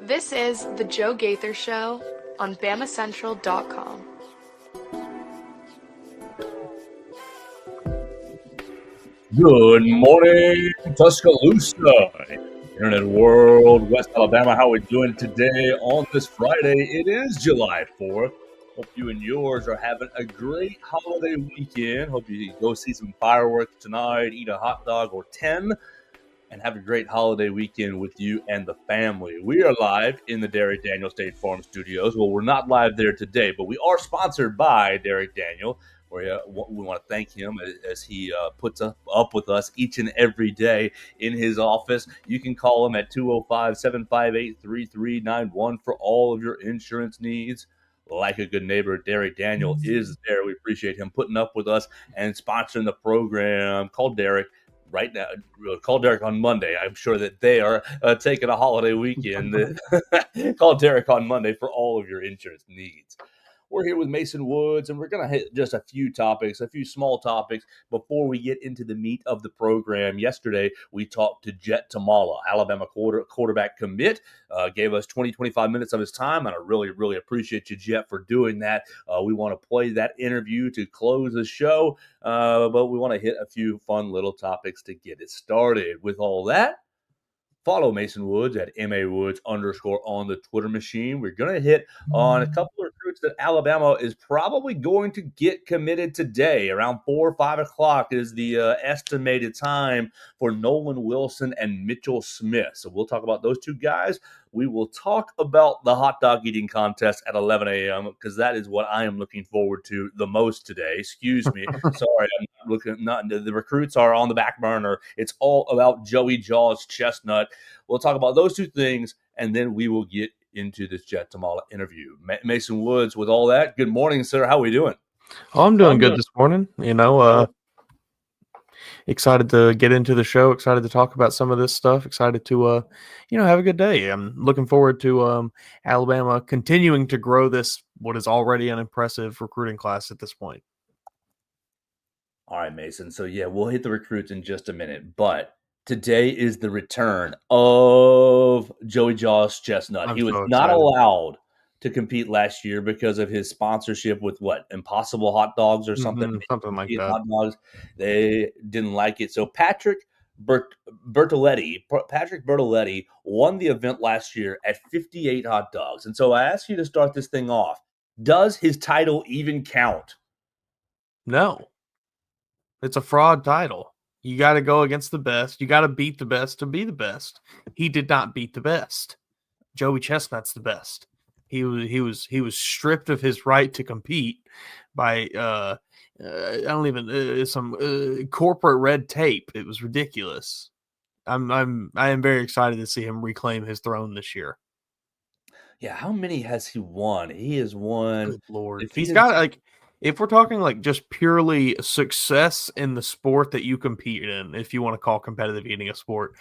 This is The Joe Gaither Show on BamaCentral.com. Good morning, Tuscaloosa, Internet world, West Alabama. How are we doing today on this Friday? It is July 4th. Hope you and yours are having a great holiday weekend. Hope you go see some fireworks tonight, eat a hot dog or 10, and have a great holiday weekend with you and the family. We are live in the Derek Daniel State Farm Studios. Well, we're not live there today, but we are sponsored by Derek Daniel. We want to thank him as he puts up with us each and every day in his office. You can call him at 205-758-3391 for all of your insurance needs. Like a good neighbor, Derek Daniel is there. We appreciate him putting up with us and sponsoring the program. Call Derek right now. Call Derek on Monday. I'm sure that they are taking a holiday weekend. Call Derek on Monday for all of your insurance needs. We're here with Mason Woods, and we're going to hit just a few small topics before we get into the meat of the program. Yesterday, we talked to Jett Thomalla, Alabama quarterback commit, gave us 25 minutes of his time, and I really, really appreciate you, Jett, for doing that. We want to play that interview to close the show, but we want to hit a few fun little topics to get it started. With all that, follow Mason Woods at MAWoods_ on the Twitter machine. We're going to hit on a couple of recruits that Alabama is probably going to get committed today. Around 4 or 5 o'clock is the estimated time for Nolan Wilson and Mitchell Smith. So we'll talk about those two guys. We will talk about the hot dog eating contest at 11 a.m. because that is what I am looking forward to the most today. Excuse me. Sorry, I'm not looking. The recruits are on the back burner. It's all about Joey Jaw's chestnut. We'll talk about those two things, and then we will get into this Jett Thomalla interview. Mason Woods, with all that, good morning, sir. How are we doing? Oh, I'm doing good this morning. Excited to get into the show. Excited to talk about some of this stuff. Excited to, have a good day. I'm looking forward to Alabama continuing to grow this, what is already an impressive recruiting class at this point. All right, Mason. So, yeah, we'll hit the recruits in just a minute, but today is the return of Joey Jaw's chestnut. He was not allowed to compete last year because of his sponsorship with Impossible Hot Dogs or something. Something like that. Hot dogs. They didn't like it. So Patrick Bertoletti won the event last year at 58 hot dogs. And so I ask you to start this thing off. Does his title even count? No. It's a fraud title. You got to go against the best. You got to beat the best to be the best. He did not beat the best. Joey Chestnut's the best. He was stripped of his right to compete by some corporate red tape. It was ridiculous. I am very excited to see him reclaim his throne this year. Yeah, how many has he won? He has won. Good Lord. He's got if we're talking just purely success in the sport that you compete in, if you want to call competitive eating a sport,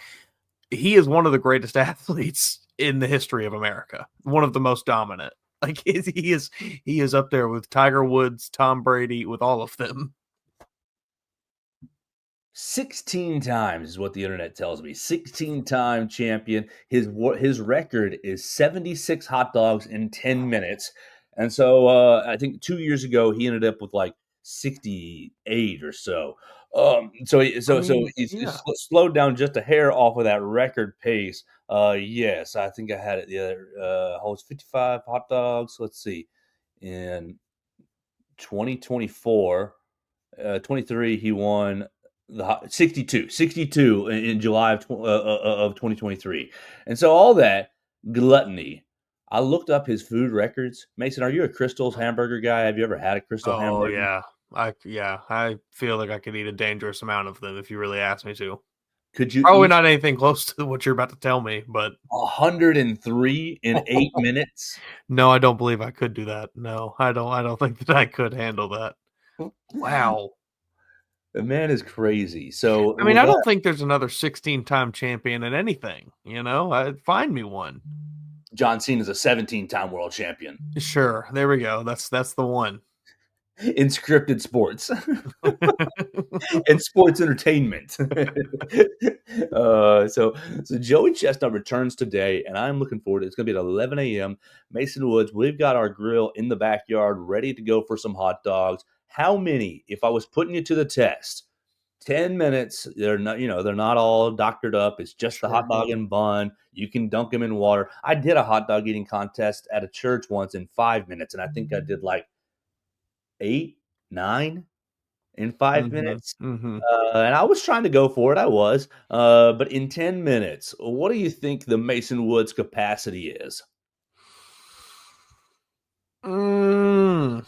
he is one of the greatest athletes in the history of America. One of the most dominant. He is up there with Tiger Woods, Tom Brady, with all of them. 16 times is what the internet tells me. 16-time champion. His record is 76 hot dogs in 10 minutes. And so I think 2 years ago he ended up with 68 or so. He's slowed down just a hair off of that record pace. Yes, I think I had it the other. Holds 55 hot dogs. Let's see. In 2024, 23, he won the 62 in July of 2023. And so all that gluttony. I looked up his food records. Mason, are you a Crystal's hamburger guy? Have you ever had a Crystal hamburger? Oh yeah. I feel like I could eat a dangerous amount of them if you really asked me to. Could you probably not anything close to what you're about to tell me, but 103 in 8 minutes? No, I don't believe I could do that. No, I don't think that I could handle that. Wow. The man is crazy. So I don't think there's another 16-time champion in anything. Find me one. John Cena is a 17-time world champion. Sure, there we go. That's the one. in scripted sports and sports entertainment. So Joey Chestnut returns today, and I'm looking forward to it. It's going to be at 11 a.m. Mason Woods. We've got our grill in the backyard ready to go for some hot dogs. How many, if I was putting you to the test, 10 minutes, they're not, they're not all doctored up. It's just the hot Sure. dog and bun. You can dunk them in water. I did a hot dog eating contest at a church once in 5 minutes, and I think I did like 8, 9 in 5 minutes. And I was trying to go for it. I was. But in 10 minutes, what do you think the Mason Woods capacity is? I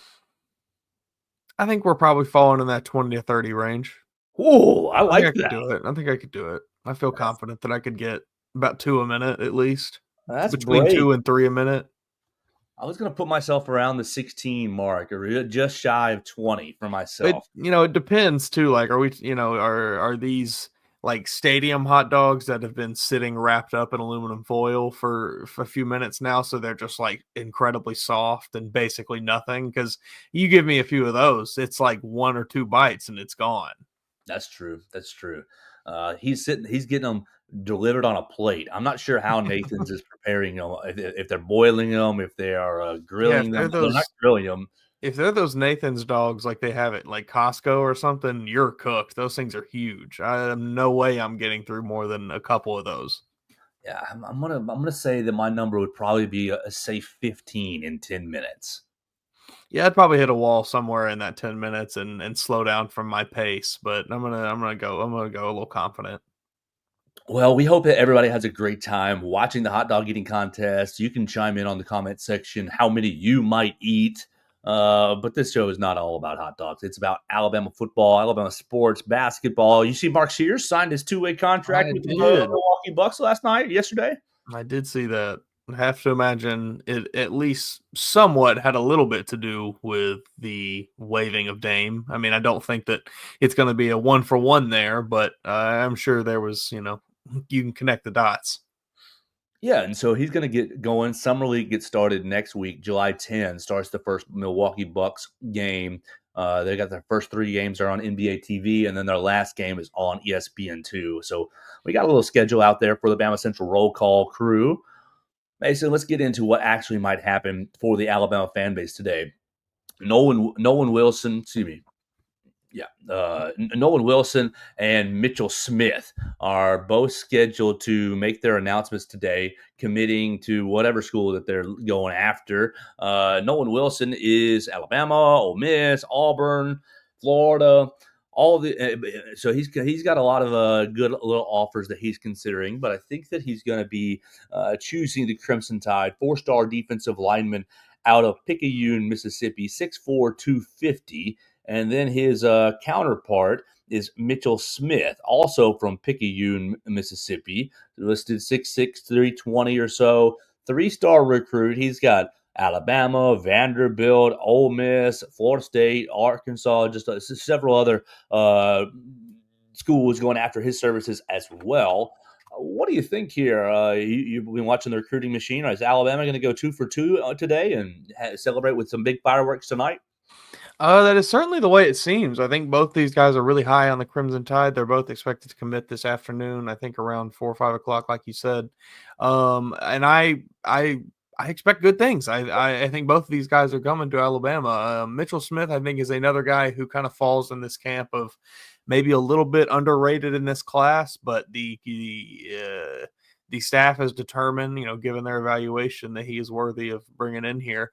think we're probably falling in that 20 to 30 range. Ooh, I I think like I could that. do it. I think I could do it. I feel That's confident that I could get about 2 a minute at least. that's Between brave. 2 and 3 a minute. I was going to put myself around the 16 mark or just shy of 20 for It myself. it depends too. Like, are we are these like stadium hot dogs that have been sitting wrapped up in aluminum foil for a few minutes now, so they're just like incredibly soft and basically nothing? Because you give me a few of those, it's like 1 or 2 bites and it's gone. That's true. That's true. He's getting them delivered on a plate. I'm not sure how Nathan's is preparing them. If they're boiling them, if they are Yeah, grilling them. They're not grilling them. if they're those Nathan's dogs like they have it like Costco or something, you're cooked. Those things are huge. I have no way I'm getting through more than a couple of those. Yeah, I'm gonna say that my number would probably be a safe 15 in 10 minutes. Yeah, I'd probably hit a wall somewhere in that 10 minutes and slow down from my pace, but I'm gonna go a little confident. Well, we hope that everybody has a great time watching the hot dog eating contest. You can chime in on the comment section how many you might eat. But this show is not all about hot dogs. It's about Alabama football, Alabama sports, basketball. You see, Mark Shears signed his 2-way contract I with the did. Milwaukee Bucks yesterday. I did see that. I have to imagine it at least somewhat had a little bit to do with the waiving of Dame. I mean, I don't think that it's going to be a 1-for-1 there, but I'm sure there was, you can connect the dots. Yeah, and so he's going to get going. Summer League gets started next week. July 10 starts the first Milwaukee Bucks game. They got their first 3 games are on NBA TV, and then their last game is on ESPN2. So we got a little schedule out there for the Bama Central roll call crew. Mason, let's get into what actually might happen for the Alabama fan base today. Nolan Wilson, excuse me, yeah, Nolan Wilson and Mitchell Smith are both scheduled to make their announcements today, committing to whatever school that they're going after. Nolan Wilson is Alabama, Ole Miss, Auburn, Florida. So he's got a lot of good little offers that he's considering, but I think that he's going to be choosing the Crimson Tide, 4-star defensive lineman out of Picayune, Mississippi, 6'4", 250. And then his counterpart is Mitchell Smith, also from Picayune, Mississippi, listed 6'6", 320 or so, 3-star recruit. He's got Alabama, Vanderbilt, Ole Miss, Florida State, Arkansas, just several other schools going after his services as well. What do you think here? You've been watching the recruiting machine. Is Alabama going to go 2 for 2 today and celebrate with some big fireworks tonight? That is certainly the way it seems. I think both these guys are really high on the Crimson Tide. They're both expected to commit this afternoon. I think around 4 or 5 o'clock, like you said. And I expect good things. I think both of these guys are coming to Alabama. Mitchell Smith, I think, is another guy who kind of falls in this camp of maybe a little bit underrated in this class, but the staff has determined, given their evaluation, that he is worthy of bringing in here.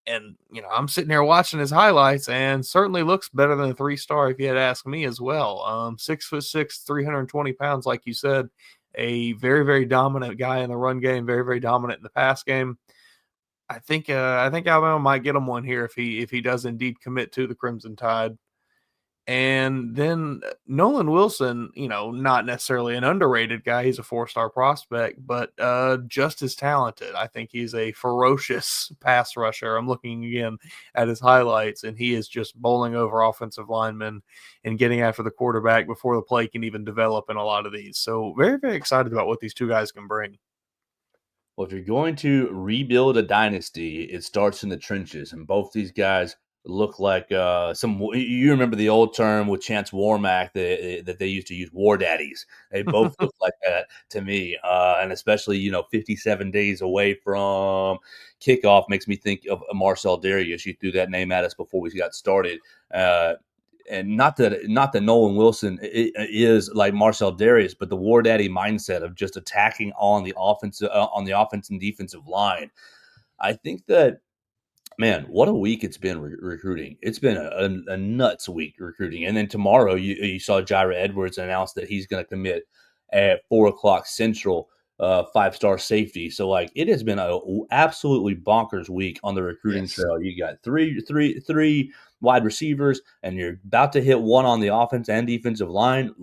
And, I'm sitting here watching his highlights and certainly looks better than a 3-star if you had asked me as well. 6'6", 320 pounds, like you said, a very, very dominant guy in the run game, very, very dominant in the pass game. I think Alabama might get him one here if he does indeed commit to the Crimson Tide. And then Nolan Wilson, not necessarily an underrated guy. He's a 4-star prospect, but just as talented. I think he's a ferocious pass rusher. I'm looking again at his highlights, and he is just bowling over offensive linemen and getting after the quarterback before the play can even develop in a lot of these. So very, very excited about what these two guys can bring. Well, if you're going to rebuild a dynasty, it starts in the trenches, and both these guys look like some. You remember the old term with Chance Warmack that they used to use, war daddies. They both look like that to me, and especially 57 days away from kickoff makes me think of Marcel Darius. You threw that name at us before we got started. And not that Nolan Wilson is like Marcel Darius, but the war daddy mindset of just attacking on the offense and defensive line. I think that, man, what a week it's been recruiting. It's been a nuts week recruiting. And then tomorrow you saw Jaira Edwards announce that he's going to commit at 4:00 Central, 5-star safety. So like it has been a absolutely bonkers week on the recruiting trail. You got three wide receivers, and you're about to hit one on the offense and defensive line,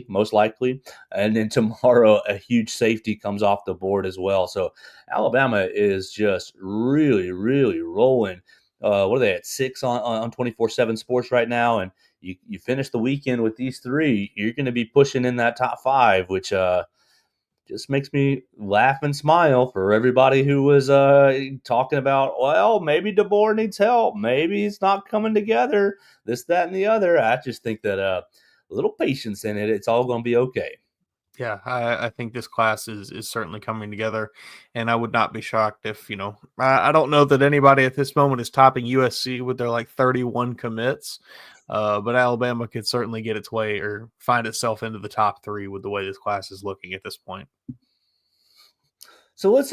most likely. And then tomorrow a huge safety comes off the board as well. So Alabama is just really, really rolling. What are they at 6 on 24/7 Sports right now? And you finish the weekend with these three, you're going to be pushing in that top 5, which just makes me laugh and smile for everybody who was talking about, well, maybe DeBoer needs help. Maybe it's not coming together, this, that, and the other. I just think that a little patience in it, it's all going to be okay. Yeah, I think this class is certainly coming together, and I would not be shocked if, I don't know that anybody at this moment is topping USC with their like 31 commits, but Alabama could certainly get its way or find itself into the top 3 with the way this class is looking at this point. So let's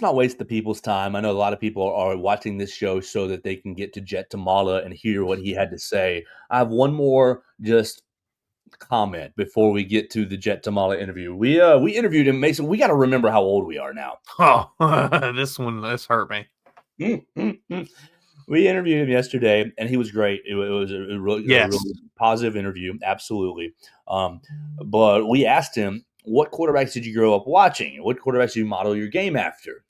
not waste the people's time. I know a lot of people are watching this show so that they can get to Jett Thomalla and hear what he had to say. I have one more just comment before we get to the Jett Thomalla interview. We interviewed him, Mason. We got to remember how old we are now. Oh, this hurt me. We interviewed him yesterday, and he was great. It was a really positive interview, absolutely. But we asked him, what quarterbacks did you grow up watching? What quarterbacks did you model your game after?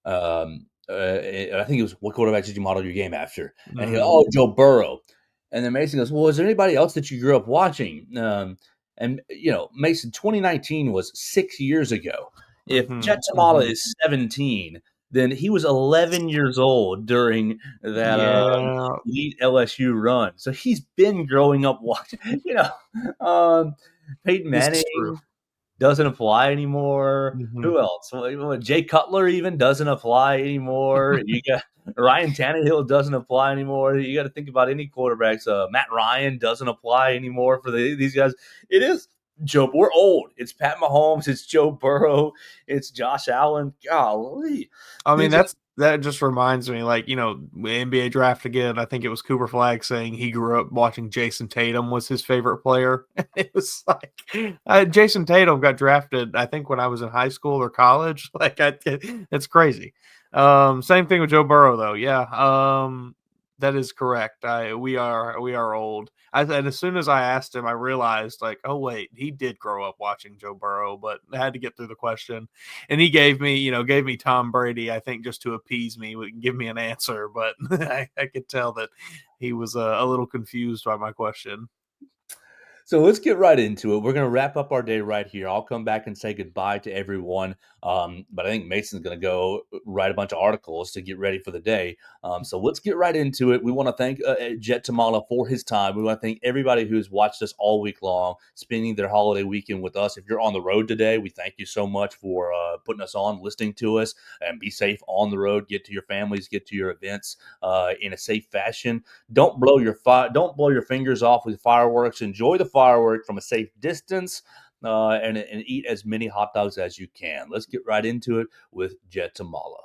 I think it was, what quarterbacks did you model your game after? And he goes, oh, Joe Burrow. And then Mason goes, well, is there anybody else that you grew up watching? And Mason, 2019 was 6 years ago. If Jett Thomalla is 17, then he was 11 years old during that elite LSU run. So he's been growing up watching, Peyton Manning doesn't apply anymore. Who else? Jay Cutler even doesn't apply anymore. You got Ryan Tannehill doesn't apply anymore. You got to think about any quarterbacks. Matt Ryan doesn't apply anymore for these guys. It is Joe. We're old. It's Pat Mahomes. It's Joe Burrow. It's Josh Allen. Golly. I mean, that just reminds me, like, NBA draft again. I think it was Cooper Flagg saying he grew up watching Jason Tatum was his favorite player. It was like Jason Tatum got drafted, I think, when I was in high school or college. Like, it's crazy. Same thing with Joe Burrow, though. Yeah, that is correct. We are old. And as soon as I asked him, I realized, like, oh wait, he did grow up watching Joe Burrow, but I had to get through the question. And he gave me Tom Brady, I think, just to appease me, give me an answer. But I could tell that he was a little confused by my question. So let's get right into it. We're going to wrap up our day right here. I'll come back and say goodbye to everyone. But I think Mason's going to go write a bunch of articles to get ready for the day. So let's get right into it. We want to thank Jett Thomalla for his time. We want to thank everybody who's watched us all week long, spending their holiday weekend with us. If you're on the road today, we thank you so much for putting us on, listening to us, and be safe on the road. Get to your families, get to your events in a safe fashion. Don't blow your fingers off with fireworks. Enjoy the firework from a safe distance, and eat as many hot dogs as you can. Let's get right into it with Jett Thomalla.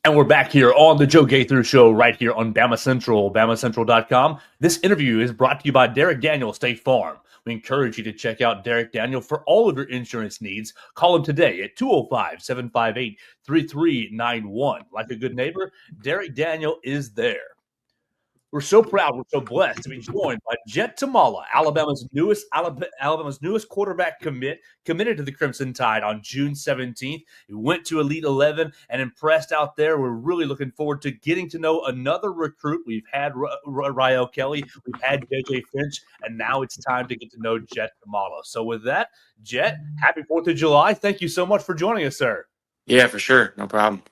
And we're back here on the Joe Gaither Show right here on Bama Central, BamaCentral.com. This interview is brought to you by Derek Daniel State Farm. We encourage you to check out Derek Daniel for all of your insurance needs. Call him today at 205-758-3391. Like a good neighbor, Derek Daniel is there. We're so proud, we're so blessed to be joined by Jett Thomalla, Alabama's newest quarterback committed to the Crimson Tide on June 17th. He went to Elite 11 and impressed out there. We're really looking forward to getting to know another recruit. We've had Rael Kelly, we've had JJ Finch, and now it's time to get to know Jett Thomalla. So with that, Jett, happy 4th of July. Thank you so much for joining us, sir. Yeah, for sure. No problem.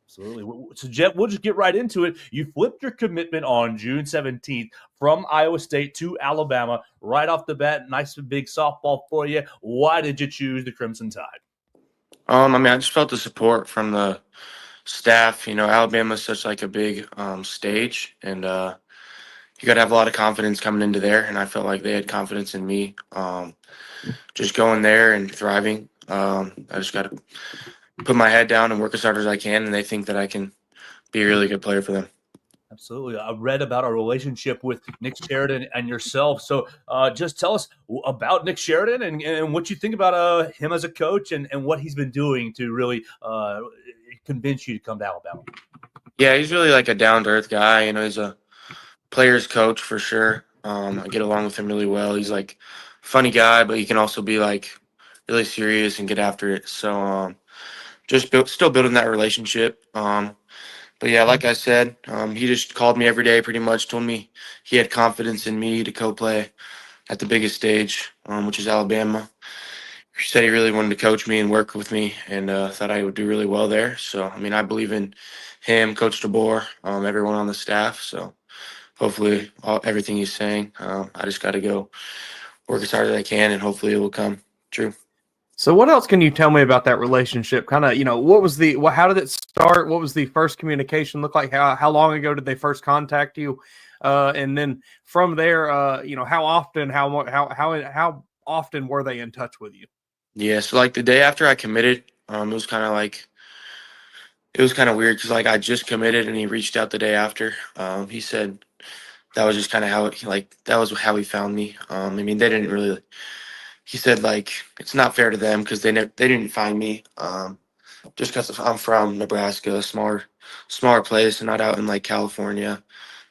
Absolutely. So, Jett, we'll just get right into it. You flipped your commitment on June 17th from Iowa State to Alabama right off the bat. Nice and big softball for you. Why did you choose the Crimson Tide? I just felt the support from the staff. Alabama's such like a big stage, and you got to have a lot of confidence coming into there. And I felt like they had confidence in me. Just going there and thriving. I just got to put my head down and work as hard as I can, and they think that I can be a really good player for them. Absolutely. I read about our relationship with Nick Sheridan and yourself. So just tell us about Nick Sheridan and what you think about him as a coach and what he's been doing to really convince you to come to Alabama. Yeah, he's really like a down-to-earth guy. He's a player's coach for sure. I get along with him really well. He's like a funny guy, but he can also be like really serious and get after it. So still building that relationship. But yeah, like I said, he just called me every day pretty much, told me he had confidence in me to co-play at the biggest stage, which is Alabama. He said he really wanted to coach me and work with me and thought I would do really well there. So, I believe in him, Coach DeBoer, everyone on the staff. So hopefully everything he's saying, I just got to go work as hard as I can and hopefully it will come true. So what else can you tell me about that relationship? Kind of, how did it start? What was the first communication look like? How long ago did they first contact you? And then from there, how often were they in touch with you? Yeah. So like the day after I committed, it was kind of weird because like I just committed and he reached out the day after. He said that was just kind of that was how he found me. They didn't really. He said like it's not fair to them because they didn't find me just because I'm from Nebraska, a smaller place, and not out in like California.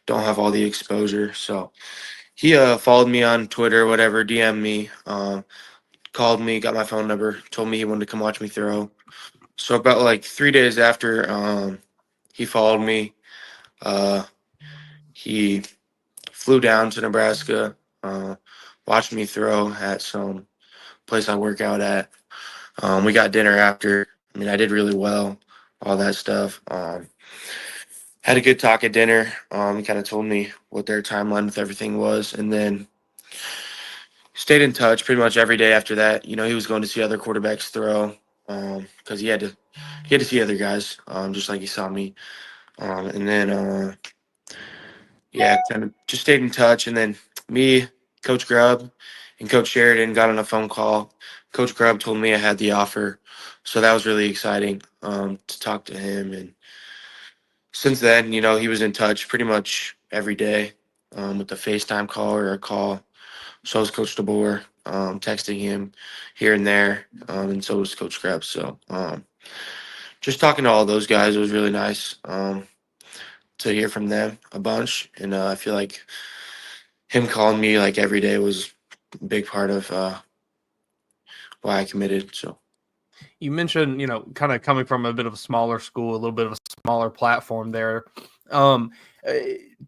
Don't have all the exposure. So he followed me on Twitter, whatever, DM'd me, called me, got my phone number, told me he wanted to come watch me throw. So about like 3 days after he followed me, he flew down to Nebraska, watched me throw at some place I work out at. We got dinner after. I did really well, all that stuff. Had a good talk at dinner. He kind of told me what their timeline with everything was, and then stayed in touch pretty much every day after that. He was going to see other quarterbacks throw because he had to see other guys, just like he saw me. And then kind of just stayed in touch. And then me, Coach Grubb, and Coach Sheridan got on a phone call. Coach Grubb told me I had the offer, so that was really exciting to talk to him. And since then, he was in touch pretty much every day with a FaceTime call or a call. So was Coach DeBoer, texting him here and there, and so was Coach Grubb. So just talking to all those guys, it was really nice to hear from them a bunch. And I feel like him calling me like every day was a big part of why I committed. So You mentioned, kind of coming from a bit of a smaller school, a little bit of a smaller platform there.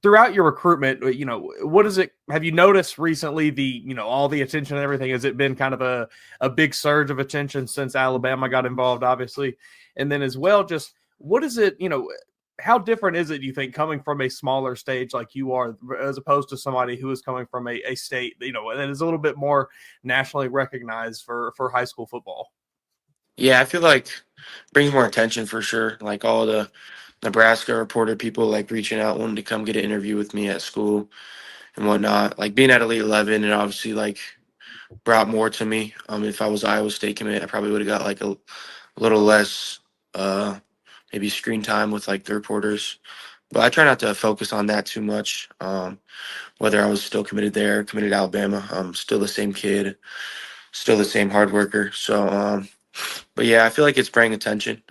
Throughout your recruitment, what is it? Have you noticed recently all the attention and everything? Has it been kind of a big surge of attention since Alabama got involved, obviously? And then as well, just what is it, how different is it, do you think, coming from a smaller stage like you are, as opposed to somebody who is coming from a state, that is a little bit more nationally recognized for high school football? yeah, I feel like brings more attention for sure. Like all the Nebraska reporter people like reaching out, wanting to come get an interview with me at school and whatnot. Like being at Elite 11, it obviously like brought more to me. If I was Iowa State commit, I probably would have got like a little less maybe screen time with like the reporters. But I try not to focus on that too much. Whether I was still committed there, committed to Alabama, I'm still the same kid, still the same hard worker. So, but yeah, I feel like it's bringing attention.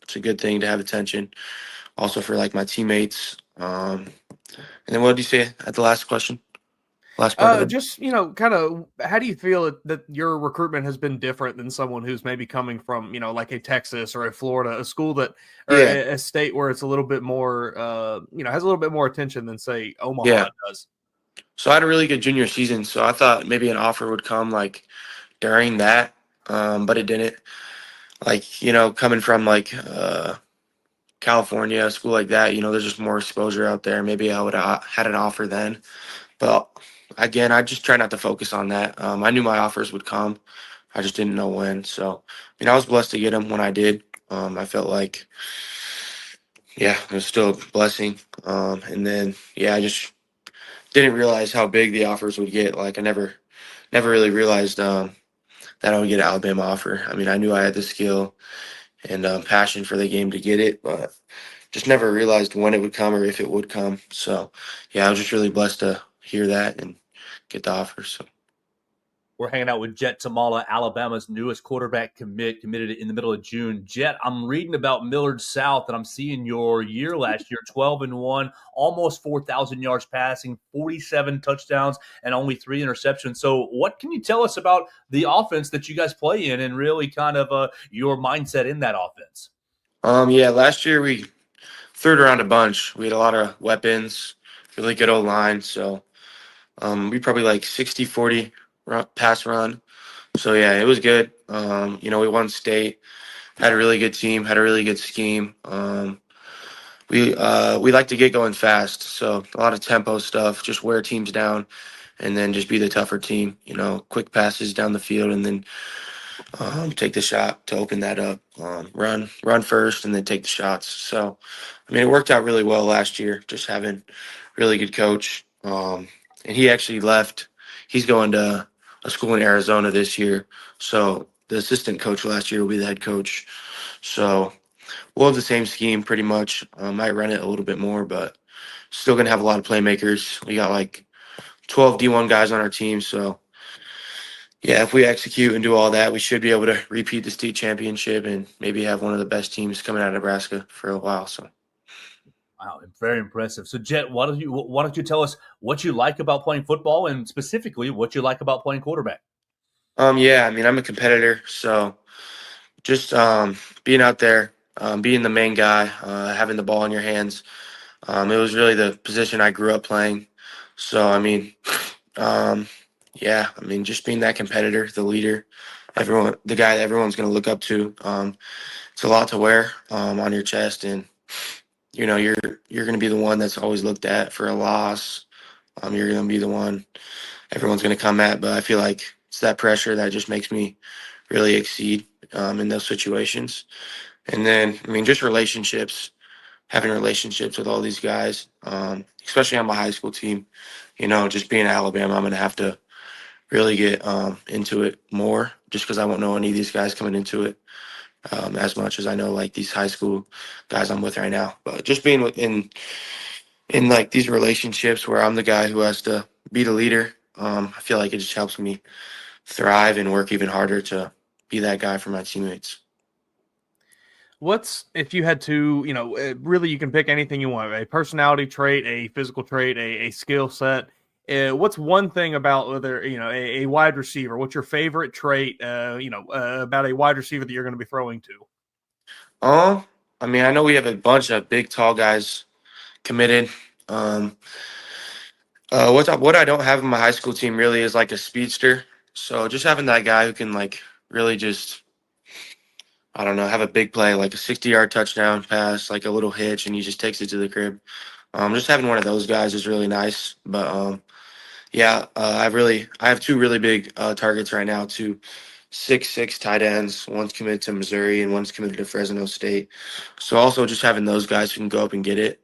It's a good thing to have attention. Also for like my teammates. And then what did you say at the last question? Last part of it? Just, kind of, how do you feel that your recruitment has been different than someone who's maybe coming from, like a Texas or a Florida, a school that, or Yeah. a state where it's a little bit more, has a little bit more attention than, say, Omaha Yeah. does? So I had a really good junior season. So I thought maybe an offer would come like during that, but it didn't. Like, coming from like California, a school like that, there's just more exposure out there. Maybe I would have had an offer then. But again, I just try not to focus on that. I knew my offers would come. I just didn't know when. So, I was blessed to get them when I did. I felt like, yeah, it was still a blessing. And then, yeah, I just didn't realize how big the offers would get. Like, I never really realized that I would get an Alabama offer. I knew I had the skill and passion for the game to get it, but just never realized when it would come or if it would come. So, yeah, I was just really blessed to hear that and get the offer. So. We're hanging out with Jett Thomalla, Alabama's newest quarterback committed in the middle of June. Jett, I'm reading about Millard South, and I'm seeing your year last year, 12-1, almost 4,000 yards passing, 47 touchdowns, and only 3 interceptions. So what can you tell us about the offense that you guys play in and really kind of your mindset in that offense? Yeah, last year we threw it around a bunch. We had a lot of weapons, really good O-line. So we probably like 60-40 pass run. So, yeah, it was good. We won state, had a really good team, had a really good scheme. We like to get going fast. So a lot of tempo stuff, just wear teams down and then just be the tougher team, quick passes down the field and then take the shot to open that up. Run first, and then take the shots. So, it worked out really well last year. Just having really good coach. And he actually left. He's going to a school in Arizona this year. So the assistant coach last year will be the head coach. So we'll have the same scheme pretty much. Might run it a little bit more, but still gonna have a lot of playmakers. We got like 12 D1 guys on our team, so yeah, if we execute and do all that, we should be able to repeat the state championship and maybe have one of the best teams coming out of Nebraska for a while. So, Wow, very impressive. So, Jett, why don't you tell us what you like about playing football and specifically what you like about playing quarterback? yeah, I'm a competitor, so just being out there, being the main guy, having the ball in your hands. It was really the position I grew up playing. So, um, yeah, just being that competitor, the leader, the guy that everyone's going to look up to. It's a lot to wear on your chest, and you're going to be the one that's always looked at for a loss. You're going to be the one everyone's going to come at, but I feel like it's that pressure that just makes me really exceed in those situations. And then, just relationships, having relationships with all these guys, especially on my high school team. Just being at Alabama, I'm going to have to really get into it more just because I won't know any of these guys coming into it as much as I know like these high school guys I'm with right now. But just being in like these relationships where I'm the guy who has to be the leader, I feel like it just helps me thrive and work even harder to be that guy for my teammates. What's if you had to, really you can pick anything you want, a personality trait, a physical trait, a skill set. What's one thing about whether, a wide receiver? What's your favorite trait, about a wide receiver that you're going to be throwing to? I know we have a bunch of big, tall guys committed. What I don't have in my high school team really is like a speedster. So just having that guy who can like really just, I don't know, have a big play, like a 60-yard touchdown pass, like a little hitch, and he just takes it to the crib. Just having one of those guys is really nice. But yeah, I have two really big targets right now. Two 6'6" tight ends. One's committed to Missouri and one's committed to Fresno State. So also just having those guys who can go up and get it,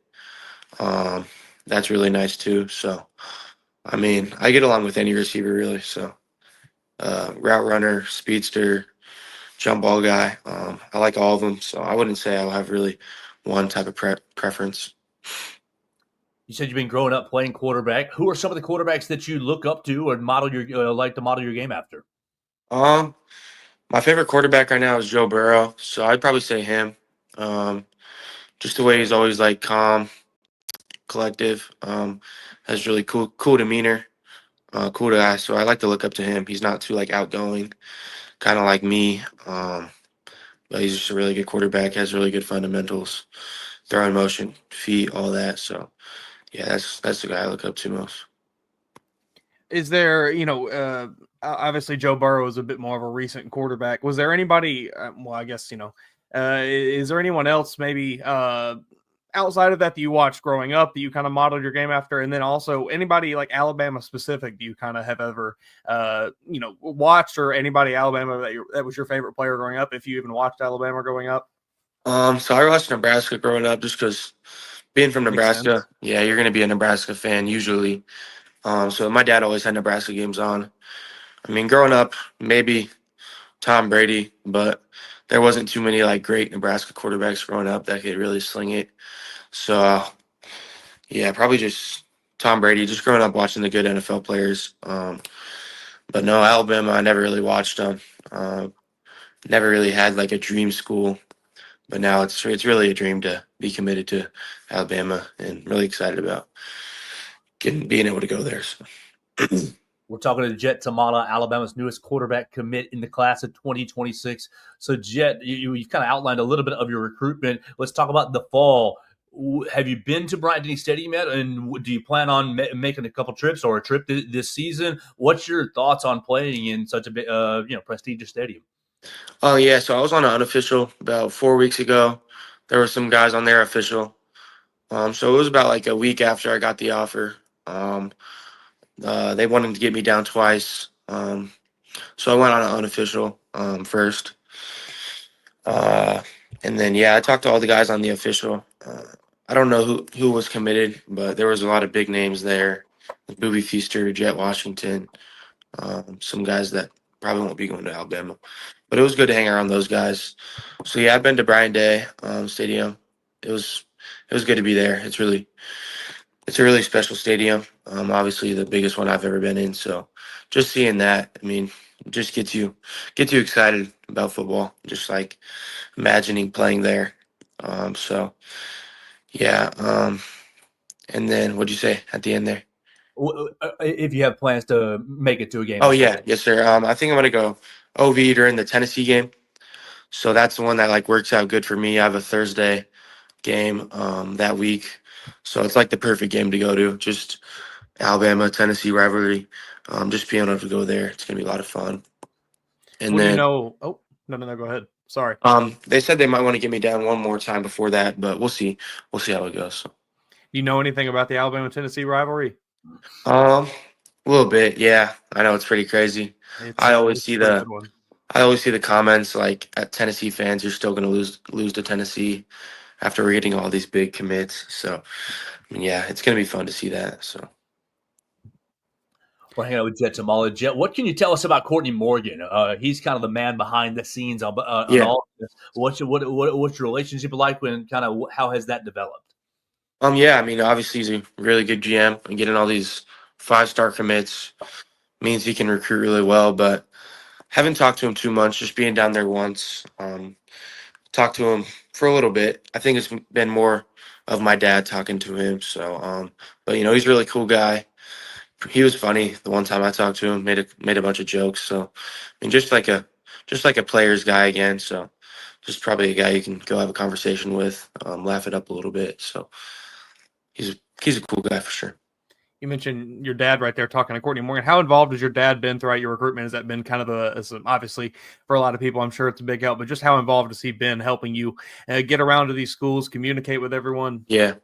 that's really nice too. So I get along with any receiver really. So route runner, speedster, jump ball guy. I like all of them. So I wouldn't say I'll have really one type of preference. You said you've been growing up playing quarterback. Who are some of the quarterbacks that you look up to or model your like to model your game after? My favorite quarterback right now is Joe Burrow. So I'd probably say him. Just the way he's always like calm, collective, has really cool demeanor, cool guy. So I like to look up to him. He's not too like outgoing, kind of like me. But he's just a really good quarterback. Has really good fundamentals, throwing motion, feet, all that. So yeah, that's the guy I look up to most. Is there, obviously Joe Burrow is a bit more of a recent quarterback. Was there anybody? Well, I guess Is there anyone else maybe outside of that you watched growing up that you kind of modeled your game after? And then also anybody like Alabama specific, do you kind of have ever, watched, or anybody Alabama that was your favorite player growing up, if you even watched Alabama growing up? So I watched Nebraska growing up just because being from Makes sense. Nebraska, yeah, you're gonna be a Nebraska fan usually. So my dad always had Nebraska games on. I mean, growing up, maybe Tom Brady, but there wasn't too many like great Nebraska quarterbacks growing up that could really sling it. So yeah, probably just Tom Brady. Just growing up watching the good NFL players. But no, Alabama, I never really watched them. Never really had like a dream school, but now it's really a dream to be committed to Alabama, and really excited about being able to go there. So. We're talking to Jett Thomalla, Alabama's newest quarterback commit in the class of 2026. So, Jett, you kind of outlined a little bit of your recruitment. Let's talk about the fall. Have you been to Bryant-Denny Stadium yet? And do you plan on making a couple trips or a trip this season? What's your thoughts on playing in such a prestigious stadium? Oh yeah, so I was on an unofficial about 4 weeks ago. There were some guys on their official. So it was about like a week after I got the offer. They wanted to get me down twice. So I went on an unofficial first. And then yeah, I talked to all the guys on the official. I don't know who was committed, but there was a lot of big names there. Booby Feaster, Jet Washington, some guys that probably won't be going to Alabama. But it was good to hang around those guys. So yeah, I've been to Bryant-Day Stadium. It was good to be there. It's a really special stadium. Obviously the biggest one I've ever been in. So just seeing that, I mean, just gets you excited about football. Just like imagining playing there. So yeah. And then what'd you say at the end there? If you have plans to make it to a game. Oh yeah, yes sir. I think I'm gonna go OV during the Tennessee game. So that's the one that like works out good for me. I have a Thursday game that week, so it's like the perfect game to go to. Just Alabama Tennessee rivalry. Just being able to go there, it's gonna be a lot of fun. And Well, then oh no, go ahead. Sorry. they said they might want to get me down one more time before that, but we'll see. We'll see how it goes. So. You know anything about the Alabama Tennessee rivalry? A little bit, yeah. I know it's pretty crazy. I always It's see a pretty the good one. I always see the comments like at Tennessee fans, you're still gonna lose to Tennessee after we're getting all these big commits. So I mean, yeah, it's gonna be fun to see that. So We're hanging out with Jett Thomalla. Jett, what can you tell us about Courtney Morgan? He's kind of the man behind the scenes on yeah. all of this. What's your relationship like, and kind of how has that developed? Yeah, I mean, obviously he's a really good GM, and getting all these 5-star commits means he can recruit really well, but haven't talked to him too much, just being down there once. Talked to him for a little bit. I think it's been more of my dad talking to him. So but he's a really cool guy. He was funny the one time I talked to him, made a bunch of jokes. So I mean, just like a player's guy again. So just probably a guy you can go have a conversation with, laugh it up a little bit. So he's a cool guy for sure. You mentioned your dad right there talking to Courtney Morgan. How involved has your dad been throughout your recruitment? Has that been kind of obviously for a lot of people, I'm sure it's a big help, but just how involved has he been helping you get around to these schools, communicate with everyone? Yeah.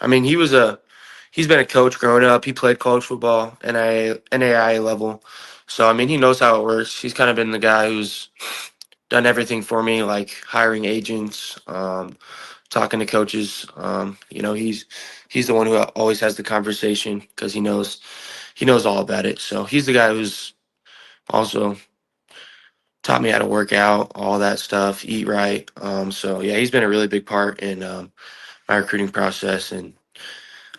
I mean, he's been a coach growing up. He played college football, NAIA level. So, I mean, he knows how it works. He's kind of been the guy who's done everything for me, like hiring agents, talking to coaches. He's the one who always has the conversation because he knows all about it. So he's the guy who's also taught me how to work out, all that stuff, eat right. So yeah, he's been a really big part in my recruiting process, and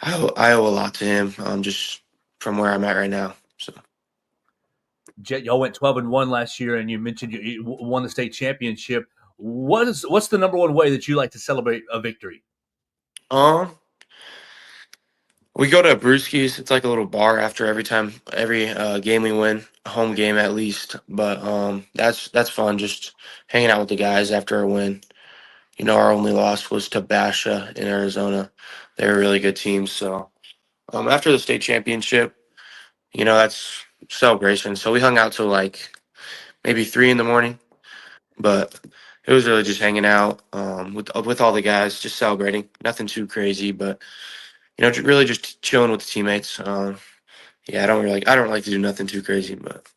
I owe a lot to him, just from where I'm at right now. So. Jett, y'all went 12-1 last year, and you mentioned you won the state championship. What's the number one way that you like to celebrate a victory? We go to Brewski's. It's like a little bar after every game we win, a home game at least. But that's fun, just hanging out with the guys after a win. Our only loss was to Basha in Arizona. They're a really good team. So after the state championship, that's celebration. So we hung out till like maybe 3 in the morning. But it was really just hanging out with all the guys, just celebrating. Nothing too crazy, but really just chilling with the teammates. Yeah, I don't like to do nothing too crazy, but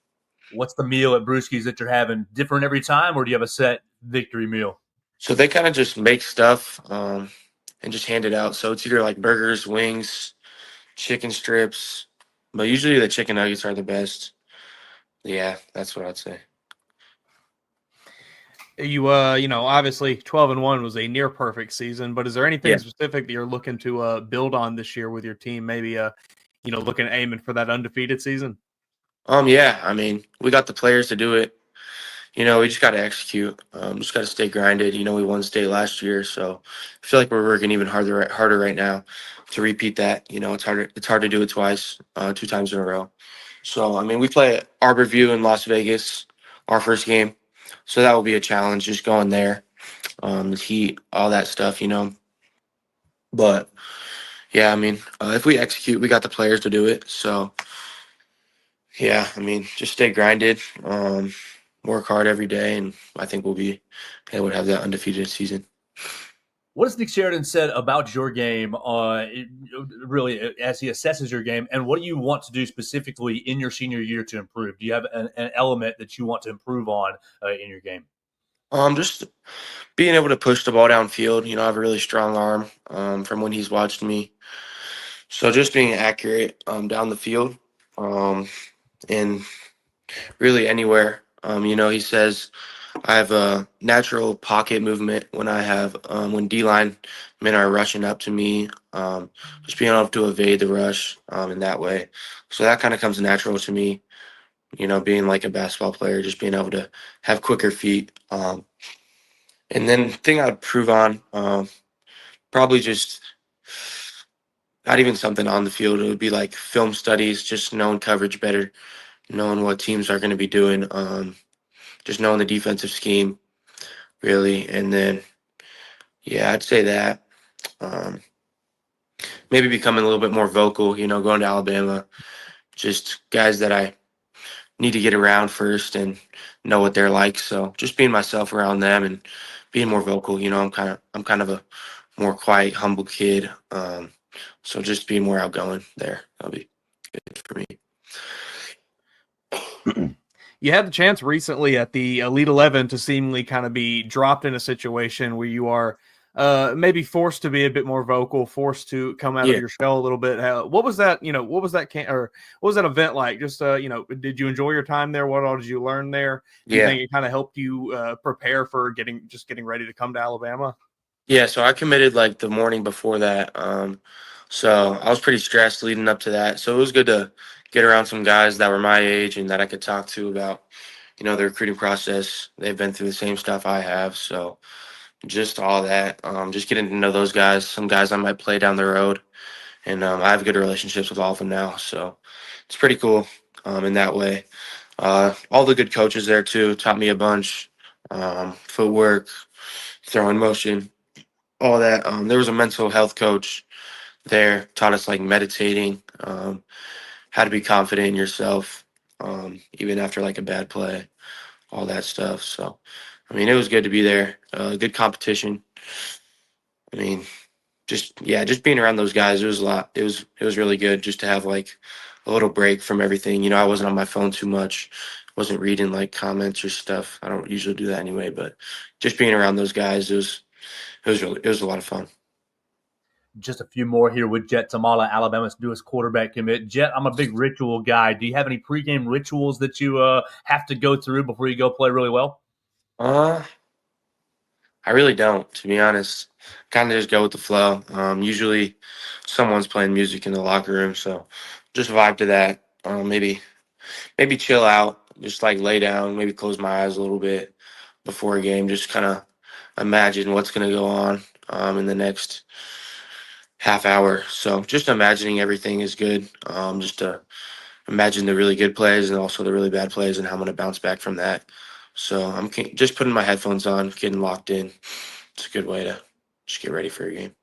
What's the meal at Brewski's that you're having? Different every time, or do you have a set victory meal? so they kind of just make stuff and just hand it out. So it's either like burgers, wings, chicken strips, but usually the chicken nuggets are the best. Yeah, that's what I'd say. Obviously 12-1 was a near perfect season, but is there anything Yeah. specific that you're looking to build on this year with your team? Maybe looking aiming for that undefeated season. Yeah. I mean, we got the players to do it. We just got to execute. Just got to stay grinded. We won state last year, so I feel like we're working even harder right now to repeat that. It's hard to do it twice, 2 times in a row. So I mean, we play at Arborview in Las Vegas, our first game, so that will be a challenge. Just going there, the heat, all that stuff. But yeah, I mean, if we execute, we got the players to do it. So yeah, I mean, just stay grinded, work hard every day, and I think we'll be able to have that undefeated season. What has Nick Sheridan said about your game, really, as he assesses your game, and what do you want to do specifically in your senior year to improve? Do you have an element that you want to improve on in your game? Just being able to push the ball downfield. I have a really strong arm from when he's watched me. So just being accurate down the field and really anywhere. He says I have a natural pocket movement when D-line men are rushing up to me, just being able to evade the rush in that way. So that kind of comes natural to me, being like a basketball player, just being able to have quicker feet. And then the thing I'd prove on, probably just not even something on the field. It would be like film studies, just knowing coverage better, knowing what teams are going to be doing, just knowing the defensive scheme, really. And then, yeah, I'd say that. Um, Maybe becoming a little bit more vocal, going to Alabama, just guys that I need to get around first and know what they're like. So just being myself around them and being more vocal. I'm kind of a more quiet, humble kid. So just being more outgoing there, that'll be good for me. You had the chance recently at the Elite 11 to seemingly kind of be dropped in a situation where you are maybe forced to be a bit more vocal, forced to come out of Yeah. your shell a little bit. What was that? What was that event like? Just did you enjoy your time there? What all did you learn there? Do you Yeah. think it kind of helped you prepare for getting ready to come to Alabama? Yeah, so I committed like the morning before that. So I was pretty stressed leading up to that. So it was good to get around some guys that were my age and that I could talk to about, the recruiting process. They've been through the same stuff I have. So just all that, just getting to know those guys, some guys I might play down the road. And I have good relationships with all of them now. So it's pretty cool in that way. All the good coaches there too taught me a bunch. Footwork, throwing motion, all that. There was a mental health coach there, taught us like meditating, how to be confident in yourself, even after like a bad play, all that stuff. So, I mean, it was good to be there. Good competition. I mean, just being around those guys, it was a lot. It was really good just to have like a little break from everything. I wasn't on my phone too much, wasn't reading like comments or stuff. I don't usually do that anyway, but just being around those guys, it was a lot of fun. Just a few more here with Jett Thomalla, Alabama's newest quarterback commit. Jett, I'm a big ritual guy. Do you have any pregame rituals that you have to go through before you go play really well? I really don't, to be honest. Kind of just go with the flow. Usually, someone's playing music in the locker room, so just vibe to that. Maybe chill out, just like lay down, maybe close my eyes a little bit before a game. Just kind of imagine what's going to go on in the next half hour. So just imagining everything is good. Just to imagine the really good plays and also the really bad plays and how I'm going to bounce back from that. So I'm just putting my headphones on, getting locked in. It's a good way to just get ready for a game.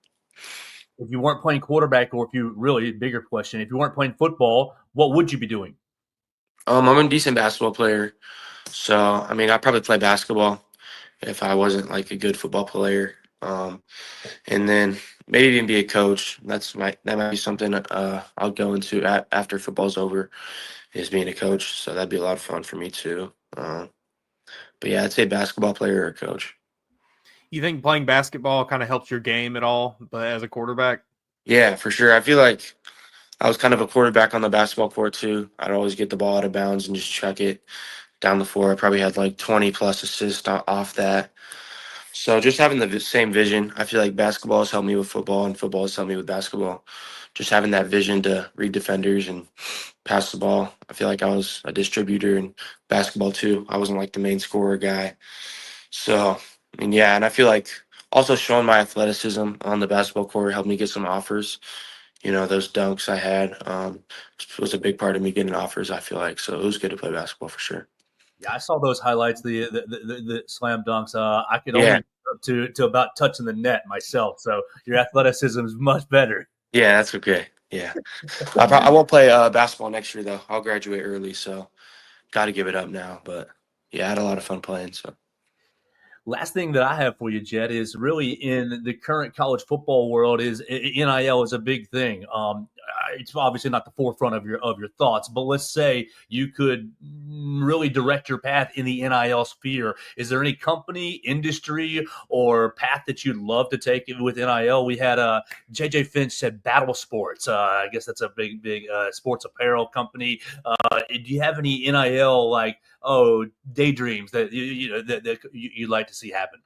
If you weren't playing quarterback, or if you really, bigger question, if you weren't playing football, what would you be doing? I'm a decent basketball player. So, I mean, I probably play basketball. if I wasn't like a good football player. And then maybe even be a coach. That might be something I'll go into after football's over, is being a coach. So that'd be a lot of fun for me too. But yeah, I'd say basketball player or coach. You think playing basketball kind of helps your game at all, but as a quarterback? Yeah, for sure. I feel like I was kind of a quarterback on the basketball court too. I'd always get the ball out of bounds and just chuck it down the floor. I probably had like 20 plus assists off that. So just having the same vision, I feel like basketball has helped me with football, and football has helped me with basketball. Just having that vision to read defenders and pass the ball. I feel like I was a distributor in basketball too. I wasn't like the main scorer guy. So, I mean, yeah, and I feel like also showing my athleticism on the basketball court helped me get some offers. You know, those dunks I had was a big part of me getting offers, I feel like. So it was good to play basketball for sure. Yeah, I saw those highlights, the slam dunks. I could Yeah. only to about touching the net myself. So your athleticism is much better. Yeah, that's okay. Yeah. I won't play basketball next year, though. I'll graduate early, so got to give it up now. But yeah, I had a lot of fun playing. So Last thing that I have for you, Jett, is really in the current college football world is NIL is a big thing. It's obviously not the forefront of your thoughts, but let's say you could really direct your path in the NIL sphere. Is there any company, industry, or path that you'd love to take with NIL? We had JJ Finch said Battle Sports. I guess that's a big sports apparel company. Do you have any NIL daydreams that you'd like to see happen?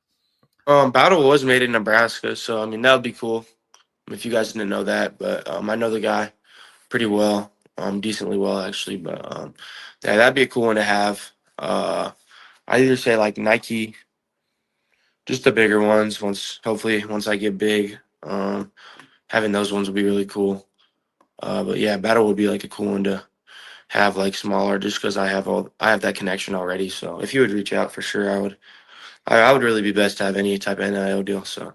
Battle was made in Nebraska, so I mean that would be cool if you guys didn't know that. But I know the guy pretty well, decently well actually. But yeah, that'd be a cool one to have. I either say like Nike, just the bigger ones. Once I get big, having those ones would be really cool. But yeah, Battle would be like a cool one to have, like smaller, just because I have that connection already. So if you would reach out for sure, I would really be best to have any type of NIL deal. So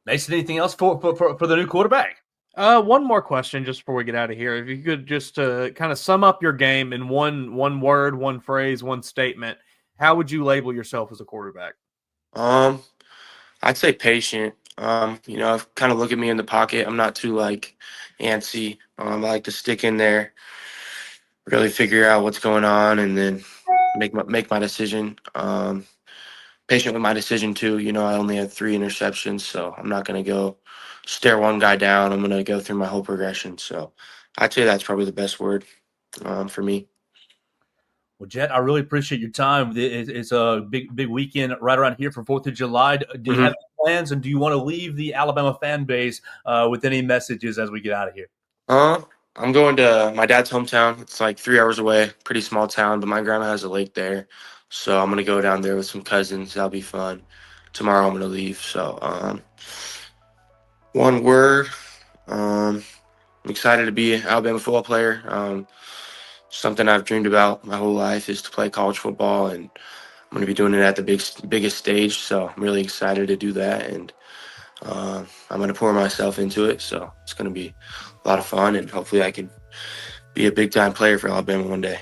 Mason, anything else for the new quarterback? One more question just before we get out of here. If you could just kind of sum up your game in one word, one phrase, one statement, how would you label yourself as a quarterback? I'd say patient. Kind of look at me in the pocket. I'm not too like antsy. I like to stick in there, really figure out what's going on, and then make my decision. Patient with my decision too. You know, I only had 3 interceptions, so I'm not gonna go stare one guy down. I'm gonna go through my whole progression. So I'd say that's probably the best word for me. Well, Jett, I really appreciate your time. It's a big weekend right around here for 4th of July. Do you have any plans, and do you want to leave the Alabama fan base with any messages as we get out of here? I'm going to my dad's hometown. It's like 3 hours away, pretty small town, but my grandma has a lake there. So I'm gonna go down there with some cousins. That'll be fun. Tomorrow I'm gonna leave. So one word. I'm excited to be an Alabama football player. Something I've dreamed about my whole life is to play college football, and I'm going to be doing it at the biggest stage. So I'm really excited to do that, and I'm going to pour myself into it. So it's going to be a lot of fun, and hopefully I can be a big time player for Alabama one day.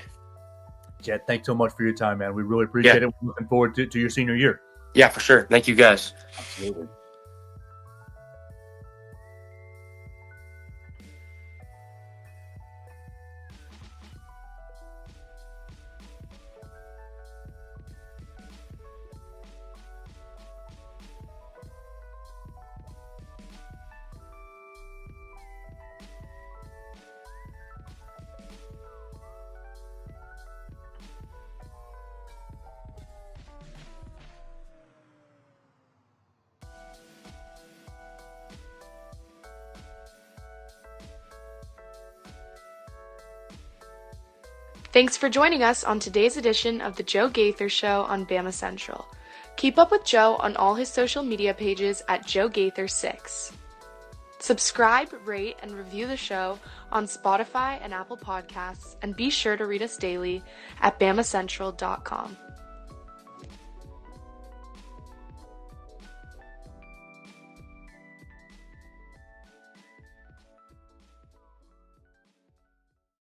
Jett, thanks so much for your time, man. We really appreciate it. We're looking forward to your senior year. Yeah, for sure. Thank you, guys. Absolutely. Thanks for joining us on today's edition of the Joe Gaither Show on Bama Central. Keep up with Joe on all his social media pages at Joe Gaither6. Subscribe, rate, and review the show on Spotify and Apple Podcasts, and be sure to read us daily at BamaCentral.com.